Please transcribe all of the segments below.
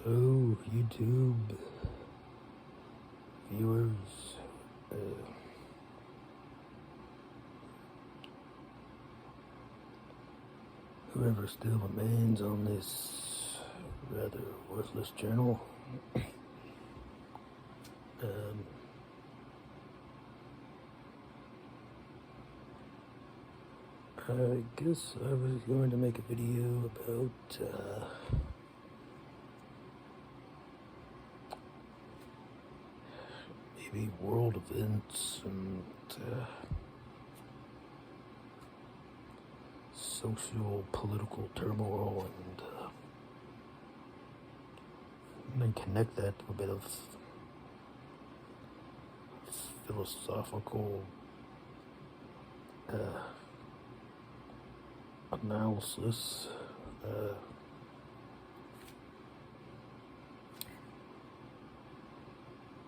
Hello, YouTube viewers. Whoever still remains on this rather worthless channel. I guess I was going to make a video about maybe world events and social political turmoil, and then connect that to a bit of philosophical analysis,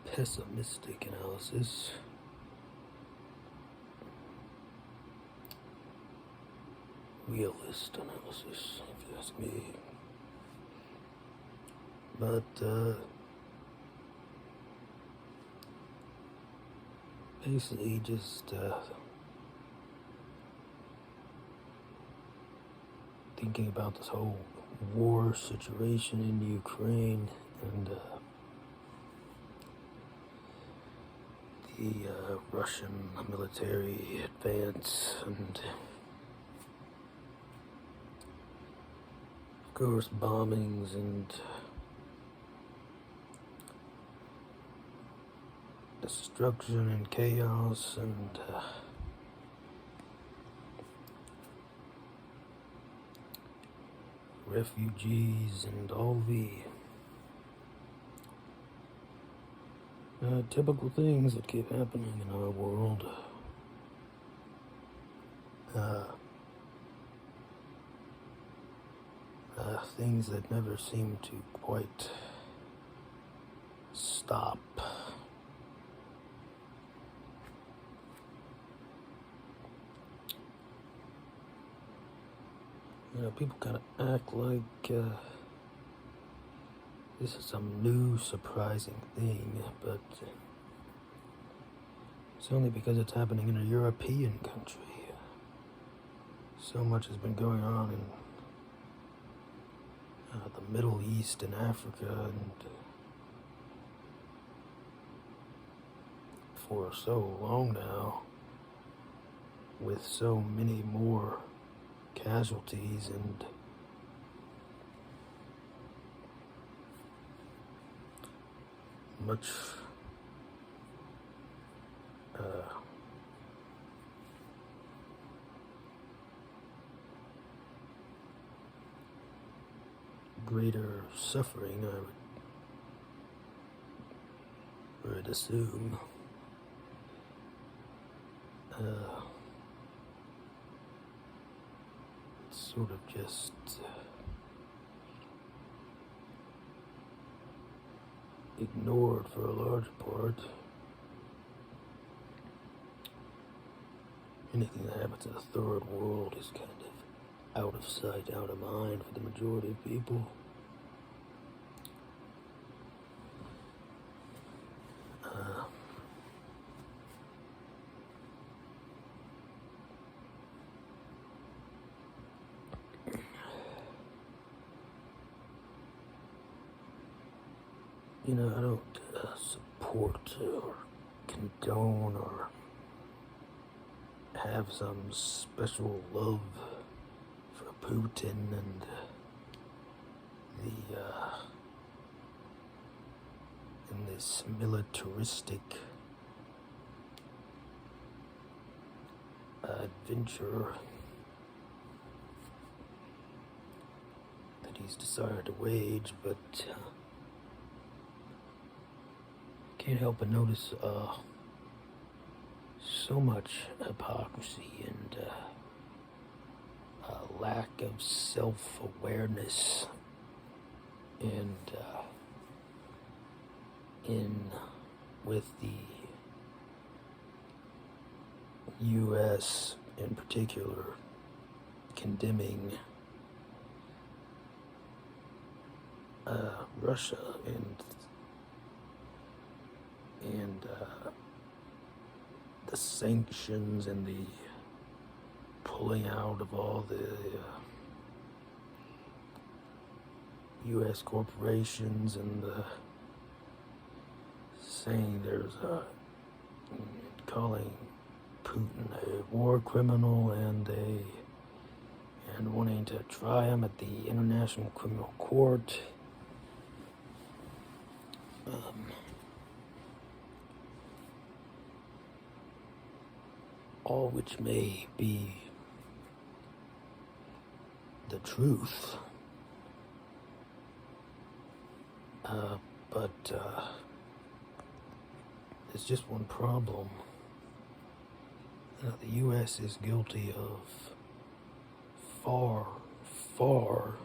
pessimistic analysis, realist analysis, if you ask me. But basically just thinking about this whole war situation in Ukraine and the Russian military advance, and of course bombings and destruction and chaos and refugees and all the typical things that keep happening in our world. Things that never seem to quite stop. People kind of act like this is some new, surprising thing, but it's only because it's happening in a European country. So much has been going on in the Middle East and Africa, and for so long now, with so many more casualties and much greater suffering, I would assume. It's sort of just ignored for a large part. Anything that happens in the third world is kind of out of sight, out of mind for the majority of people. I don't support or condone or have some special love for Putin and this militaristic adventure that he's decided to wage, but can't help but notice so much hypocrisy and lack of self-awareness and with the U.S. in particular condemning Russia and the sanctions and the pulling out of all the U.S. corporations and saying there's calling Putin a war criminal and wanting to try him at the International Criminal Court. All which may be the truth, but there's just one problem. The U.S. is guilty of far, far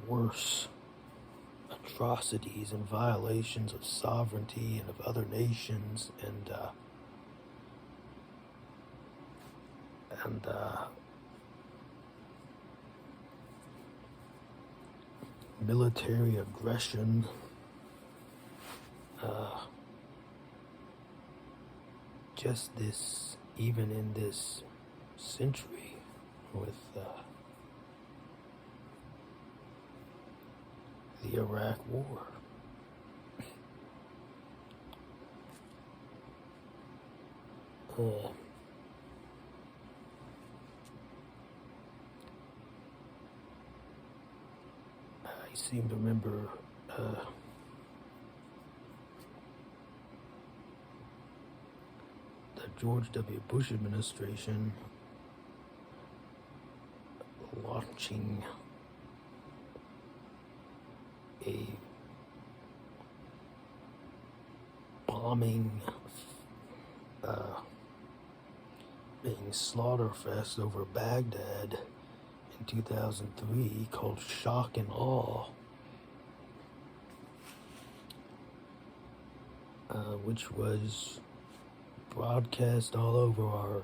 worse atrocities and violations of sovereignty and of other nations and military aggression, just this, even in this century, with the Iraq War. I seem to remember the George W. Bush administration launching a bombing being slaughterfest over Baghdad in 2003 called Shock and Awe, which was broadcast all over our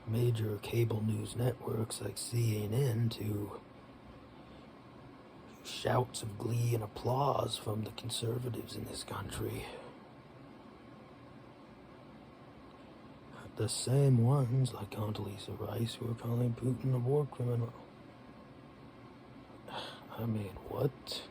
major cable news networks like CNN to shouts of glee and applause from the conservatives in this country. The same ones, like Condoleezza Rice, who are calling Putin a war criminal. I mean, what?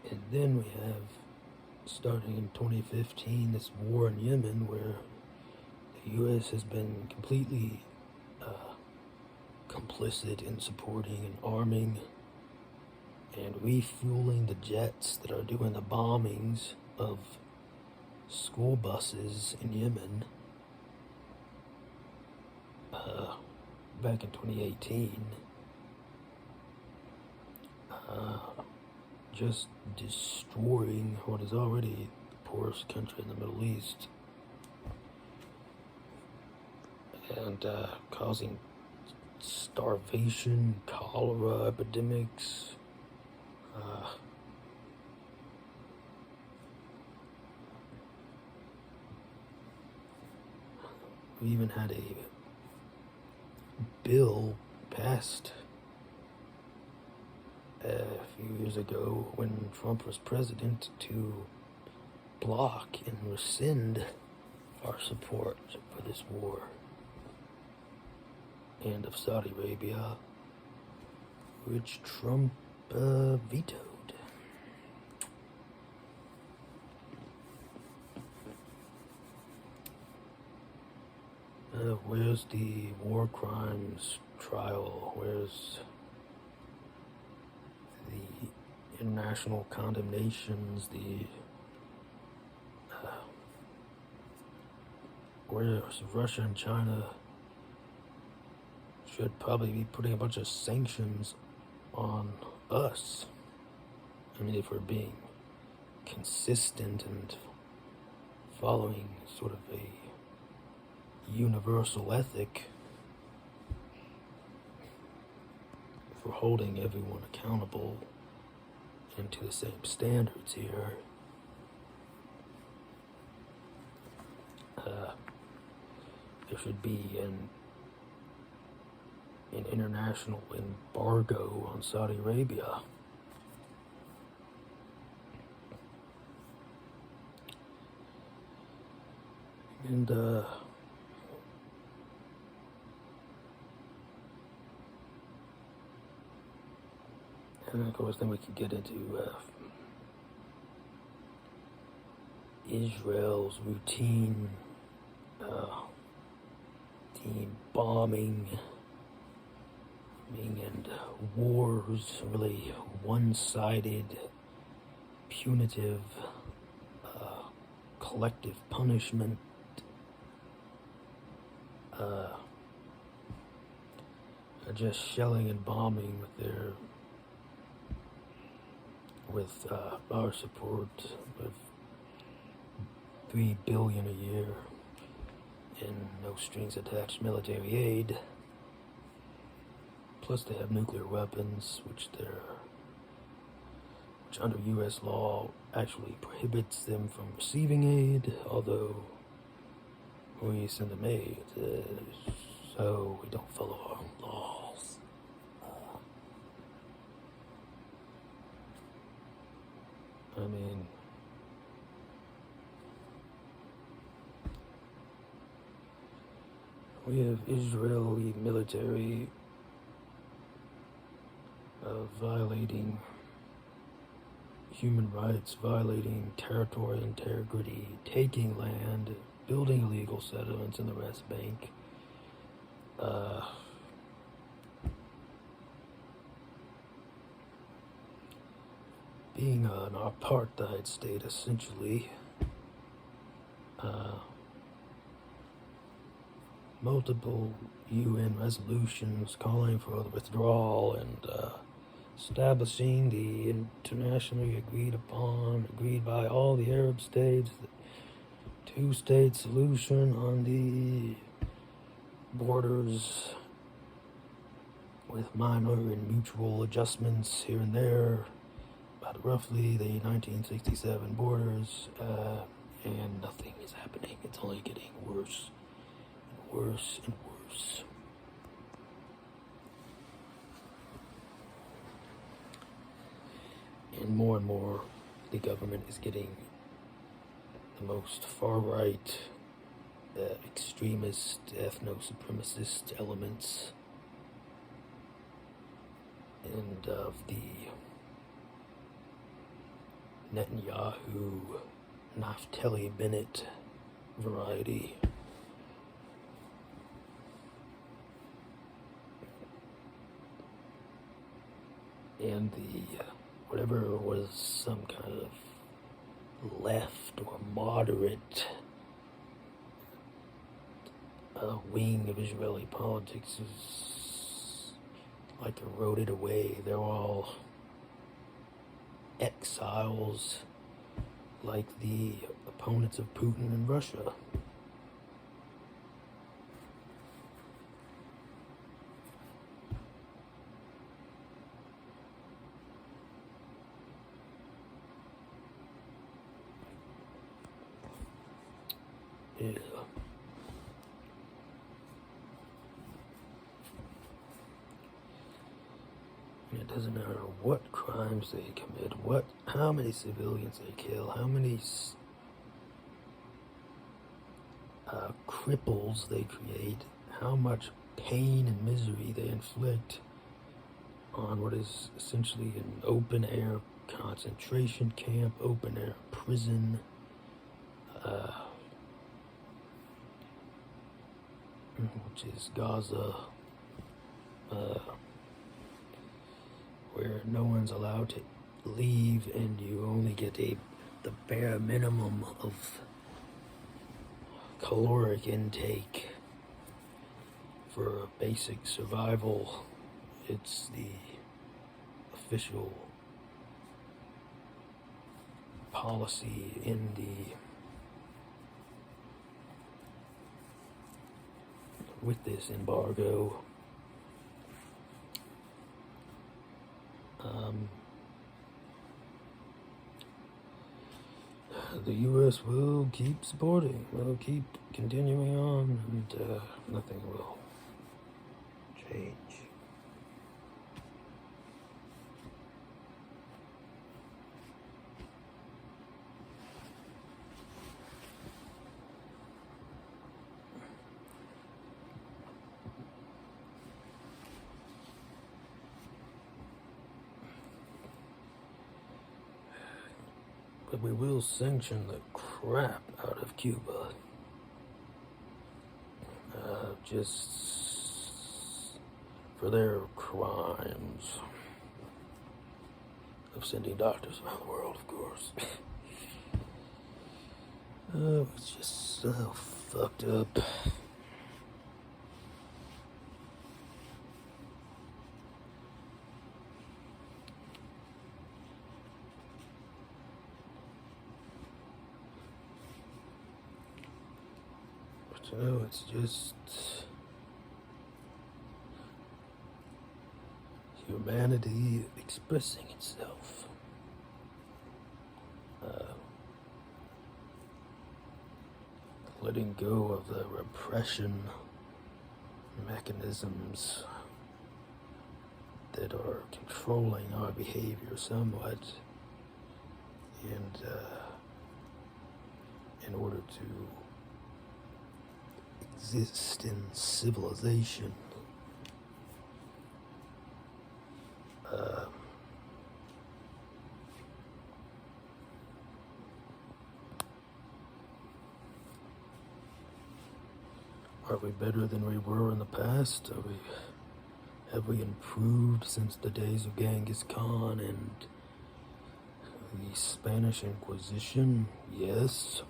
And then we have, starting in 2015, this war in Yemen where the U.S. has been completely complicit in supporting and arming and refueling the jets that are doing the bombings of school buses in Yemen back in 2018. Just destroying what is already the poorest country in the Middle East and causing starvation, cholera epidemics, we even had a bill passed a few years ago when Trump was president to block and rescind our support for this war and of Saudi Arabia, which Trump vetoed. Where's the war crimes trial? Where's the international condemnations? Whereas Russia and China should probably be putting a bunch of sanctions on us. I mean, if we're being consistent and following sort of a universal ethic for holding everyone accountable and to the same standards here. There should be an international embargo on Saudi Arabia. And of course then we could get into Israel's routine bombing and wars, really one-sided, punitive, collective punishment. Just shelling and bombing with our support of $3 billion a year and no strings attached military aid. Plus they have nuclear weapons, which under U.S. law actually prohibits them from receiving aid, although we send them aid, so we don't follow our own laws. I mean, we have Israeli military violating human rights, violating territorial integrity, taking land, building illegal settlements in the West Bank. Being an apartheid state, essentially. Multiple UN resolutions calling for the withdrawal and establishing the internationally agreed by all the Arab states, the two-state solution on the borders with minor and mutual adjustments here and there, about roughly the 1967 borders, and nothing is happening. It's only getting worse and worse and worse. And more, the government is getting the most far-right, extremist, ethno-supremacist elements, and of the Netanyahu, Naftali Bennett variety. And the whatever was some kind of left or moderate wing of Israeli politics is like eroded away. They're all exiles, like the opponents of Putin in Russia. Yeah. And it doesn't matter what crimes they commit, how many civilians they kill, how many cripples they create, how much pain and misery they inflict on what is essentially an open-air concentration camp, open-air prison, which is Gaza, where no one's allowed to leave and you only get the bare minimum of caloric intake for basic survival. It's the official policy in the with this embargo, the U.S. will keep supporting, will keep continuing on, and nothing will change. But we will sanction the crap out of Cuba. Just for their crimes of sending doctors around the world, of course. It's just so fucked up. It's just humanity expressing itself. Letting go of the repression mechanisms that are controlling our behavior somewhat, and in order to exist in civilization, are we better than we were in the past? Have we improved since the days of Genghis Khan and the Spanish Inquisition? Yes.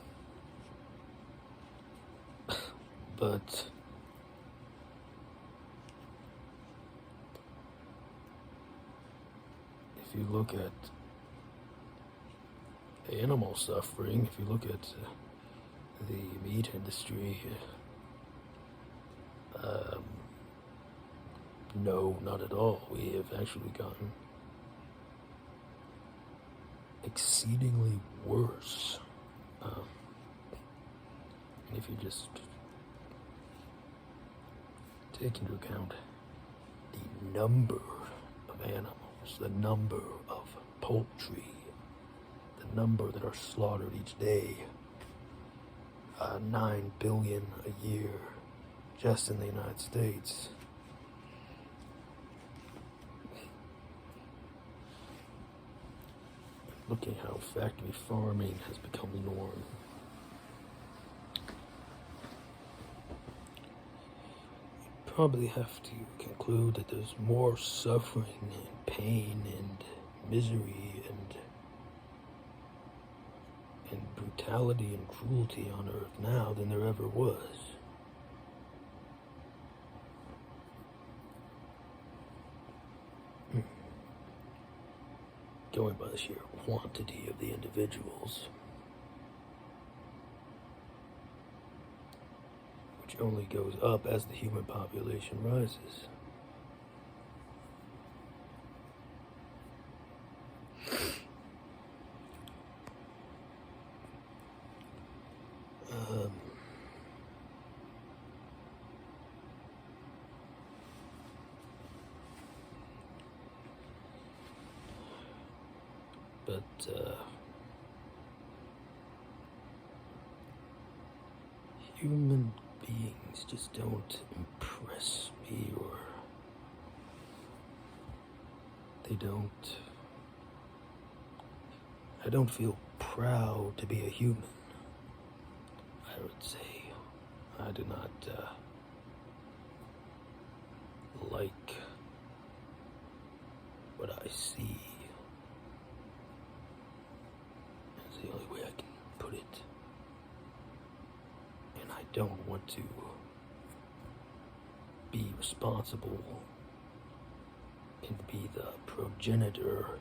But if you look at animal suffering, if you look at the meat industry, no, not at all. We have actually gotten exceedingly worse. And if you just take into account the number of animals, the number of poultry, the number that are slaughtered each day, 9 billion a year just in the United States. Looking how factory farming has become the norm. You probably have to conclude that there's more suffering and pain and misery and brutality and cruelty on Earth now than there ever was. Going by the sheer quantity of the individuals, which only goes up as the human population rises. But human beings just don't impress me, or I don't feel proud to be a human, I would say. I do not like what I see. That's the only way I can put it. And I don't want to be responsible and be the progenitor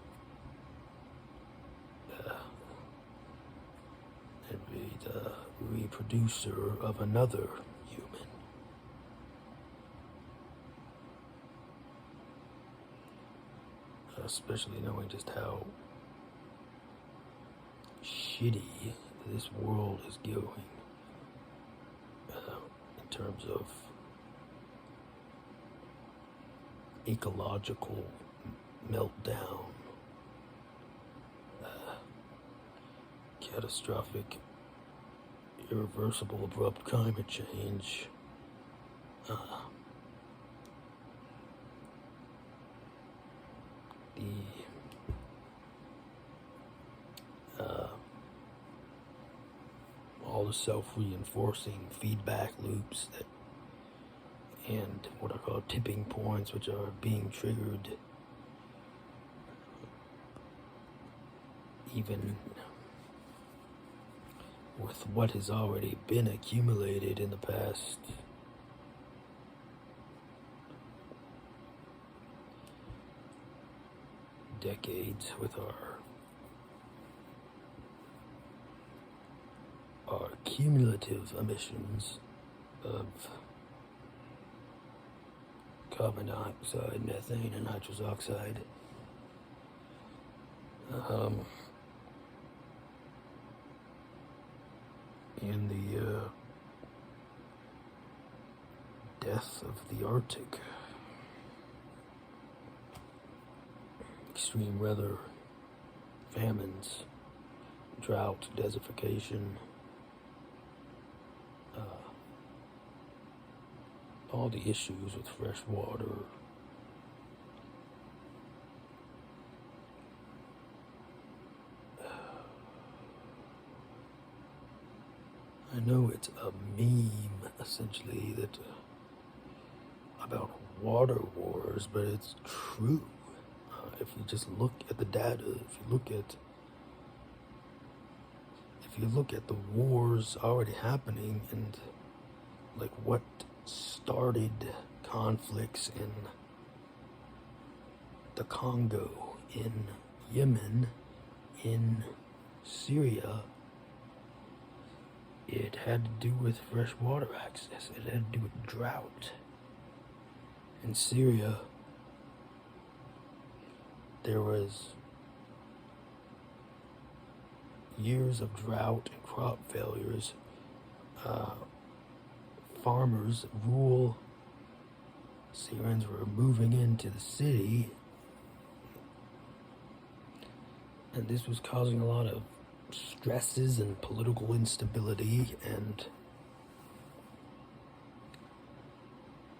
and be the reproducer of another human. especially knowing just how shitty this world is going in terms of ecological meltdown, catastrophic, irreversible, abrupt climate change, all the self-reinforcing feedback loops that, and what I call tipping points, which are being triggered even with what has already been accumulated in the past decades with our cumulative emissions of carbon dioxide, methane, and nitrous oxide. And the death of the Arctic, extreme weather, famines, drought, desertification, all the issues with fresh water, I know it's a meme, essentially, that about water wars, but it's true. If you just look at the data, if you look at the wars already happening and like what started conflicts in the Congo, in Yemen, in Syria, it had to do with fresh water access. It had to do with drought. In Syria, there was years of drought and crop failures. Farmers, rural Syrians were moving into the city, and this was causing a lot of stresses and political instability, and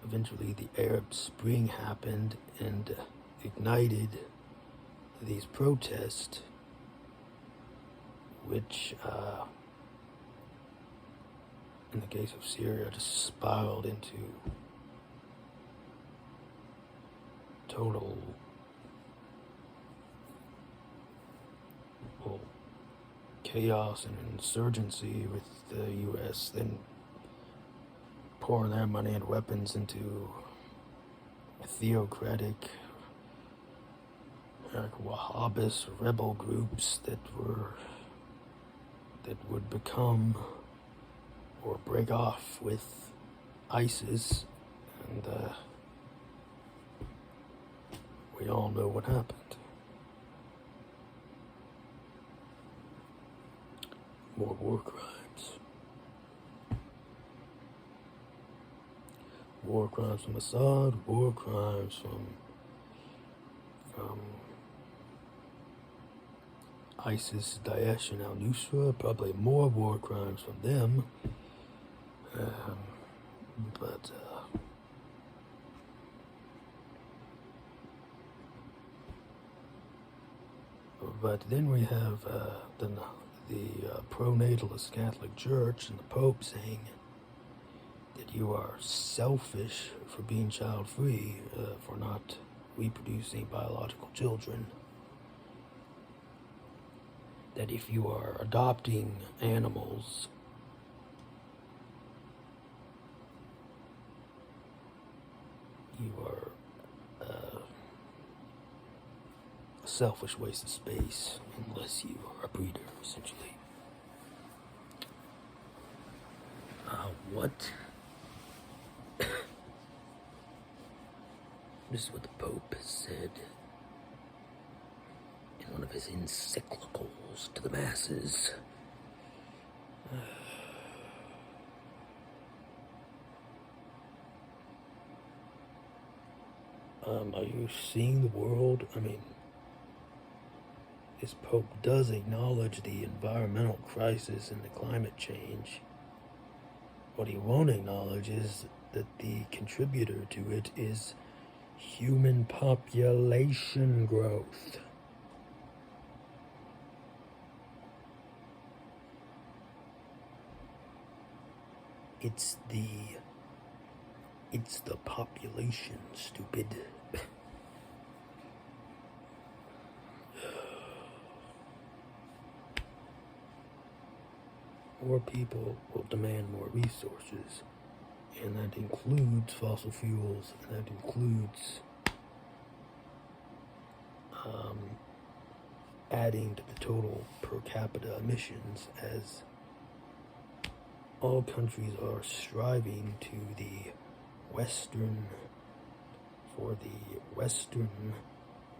eventually the Arab Spring happened and ignited these protests, which in the case of Syria just spiraled into total chaos and insurgency, with the U.S. then pouring their money and weapons into theocratic, like Wahhabist rebel groups that would become or break off with ISIS, and we all know what happened. More war crimes. War crimes from Assad, war crimes from ISIS, Daesh, and al-Nusra, probably more war crimes from them. But then we have the pro-natalist Catholic Church and the Pope saying that you are selfish for being child-free, for not reproducing biological children. That if you are adopting animals, you are a selfish waste of space, unless you are a breeder, essentially. What? This is what the Pope has said. of his encyclicals to the masses. Are you seeing the world? I mean, this Pope does acknowledge the environmental crisis and the climate change. What he won't acknowledge is that the contributor to it is human population growth. It's the population, stupid. More people will demand more resources, and that includes fossil fuels, and that includes adding to the total per capita emissions, as all countries are striving to the Western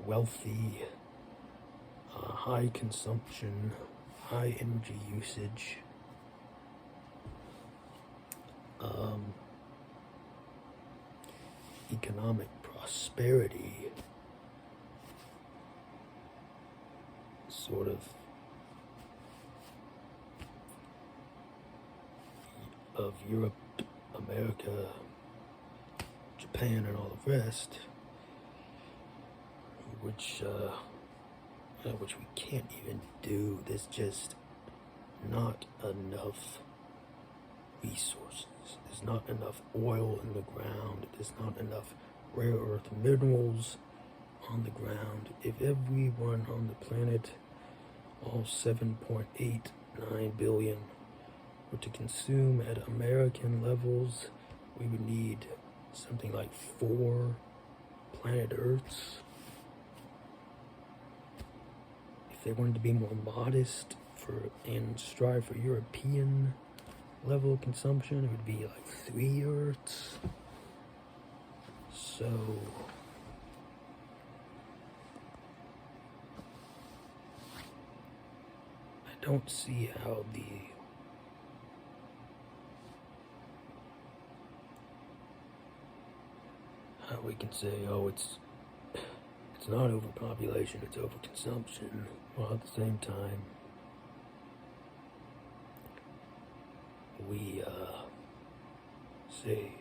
wealthy, high consumption, high energy usage, economic prosperity sort of Europe, America, Japan, and all the rest, which we can't even do. There's just not enough resources. There's not enough oil in the ground. There's not enough rare earth minerals on the ground. If everyone on the planet, all 7.89 billion, were to consume at American levels, we would need something like 4 planet Earths. If they wanted to be more modest and strive for European level of consumption, it would be like 3 Earths. So I don't see how we can say, oh, it's not overpopulation, it's overconsumption, while at the same time we say,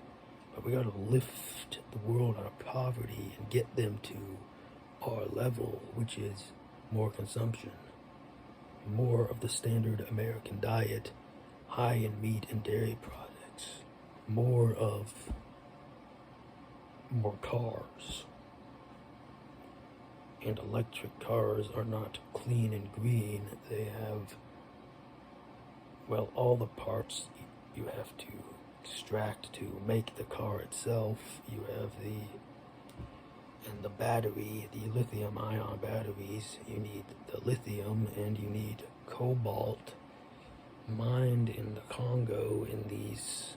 but we gotta lift the world out of poverty and get them to our level, which is more consumption, more of the standard American diet, high in meat and dairy products, more cars. And electric cars are not clean and green. They have, well, all the parts you have to extract to make the car itself. You have the battery, the lithium ion batteries. You need the lithium, and you need cobalt mined in the Congo in these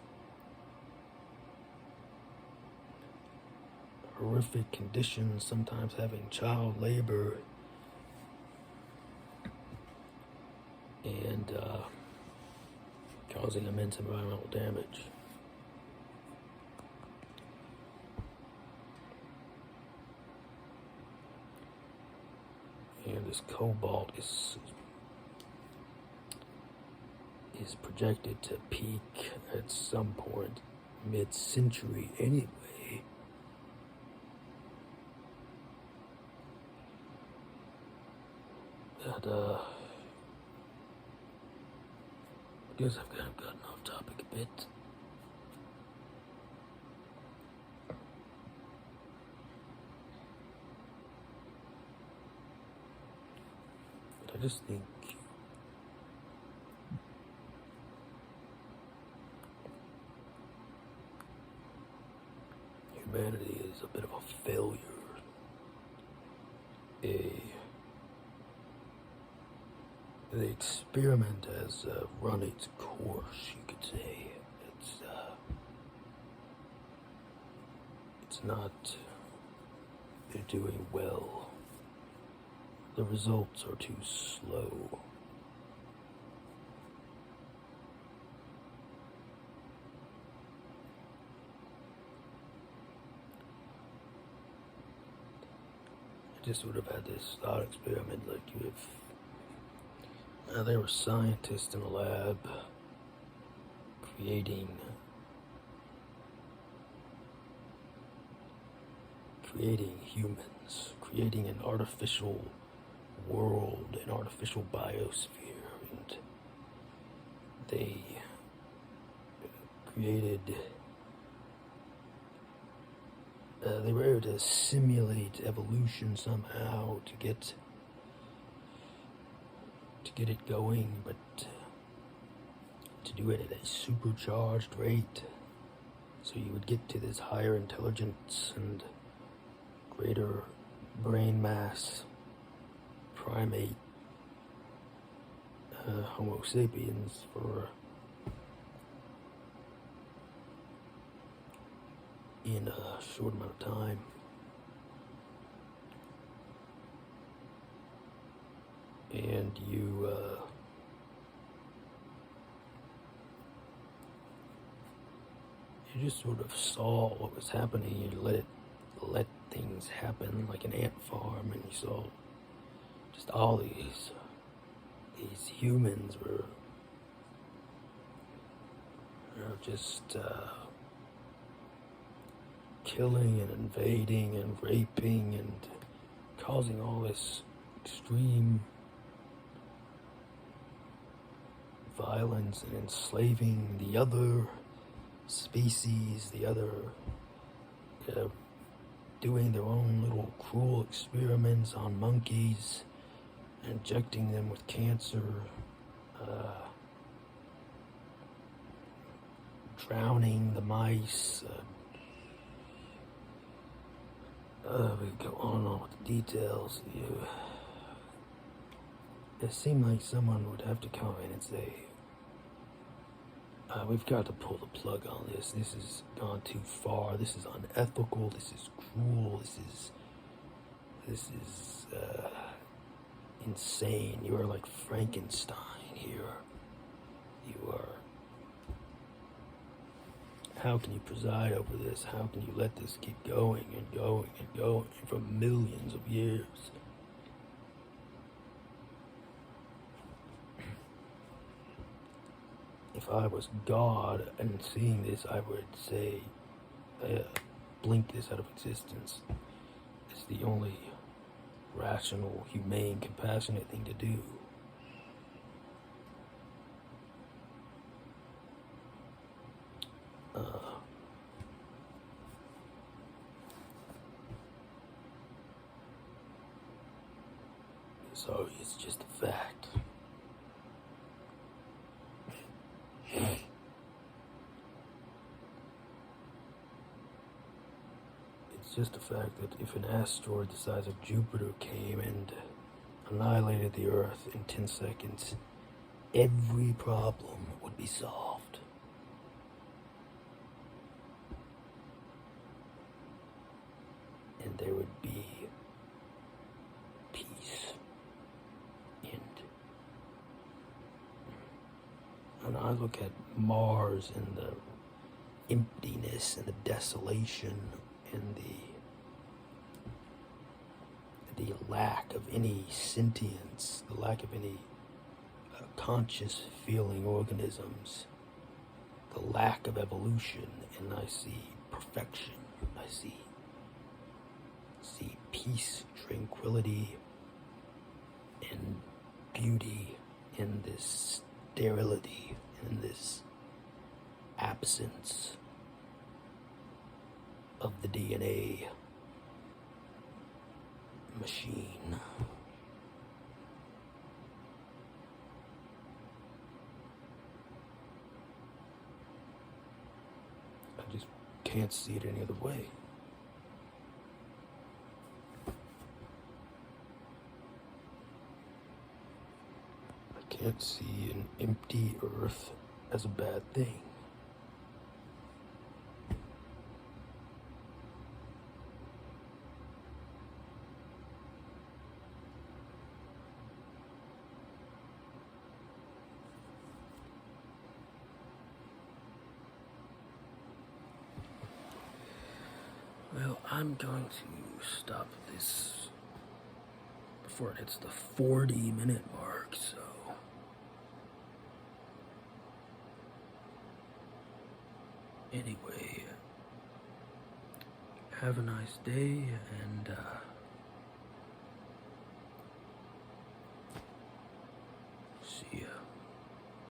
horrific conditions, sometimes having child labor, and causing immense environmental damage. And this cobalt is projected to peak at some point mid-century anyway. And I guess I've kind of gotten off topic a bit. But I just think humanity is a bit of a failure. The experiment has run its course, you could say. It's not doing well. the results are too slow. I just sort of had this thought experiment, like if there were scientists in a lab creating humans, creating an artificial world, an artificial biosphere, and they created, they were able to simulate evolution somehow to get it going, but to do it at a supercharged rate, so you would get to this higher intelligence and greater brain mass primate Homo sapiens in a short amount of time. And you just sort of saw what was happening. You let things happen like an ant farm, and you saw just all these humans were just killing and invading and raping and causing all this extreme violence and enslaving the other species, doing their own little cruel experiments on monkeys, injecting them with cancer, drowning the mice. We go on and on with the details. It seemed like someone would have to come in and say, we've got to pull the plug on this. This has gone too far. This is unethical. This is cruel. This is insane. You are like Frankenstein here. You are. How can you preside over this? How can you let this keep going and going and going for millions of years? If I was God and seeing this, I would say, blink this out of existence. It's the only rational, humane, compassionate thing to do. So it's just a fact. It's just a fact that if an asteroid the size of Jupiter came and annihilated the Earth in 10 seconds, every problem would be solved. And there would be peace. And I look at Mars and the emptiness and the desolation and the lack of any sentience, the lack of any conscious feeling organisms, the lack of evolution, and I see perfection. I see peace, tranquility, and beauty in this sterility, in this absence of the DNA machine. I just can't see it any other way. I can't see an empty earth as a bad thing. I'm going to stop this before it hits the 40-minute mark, so anyway, have a nice day, and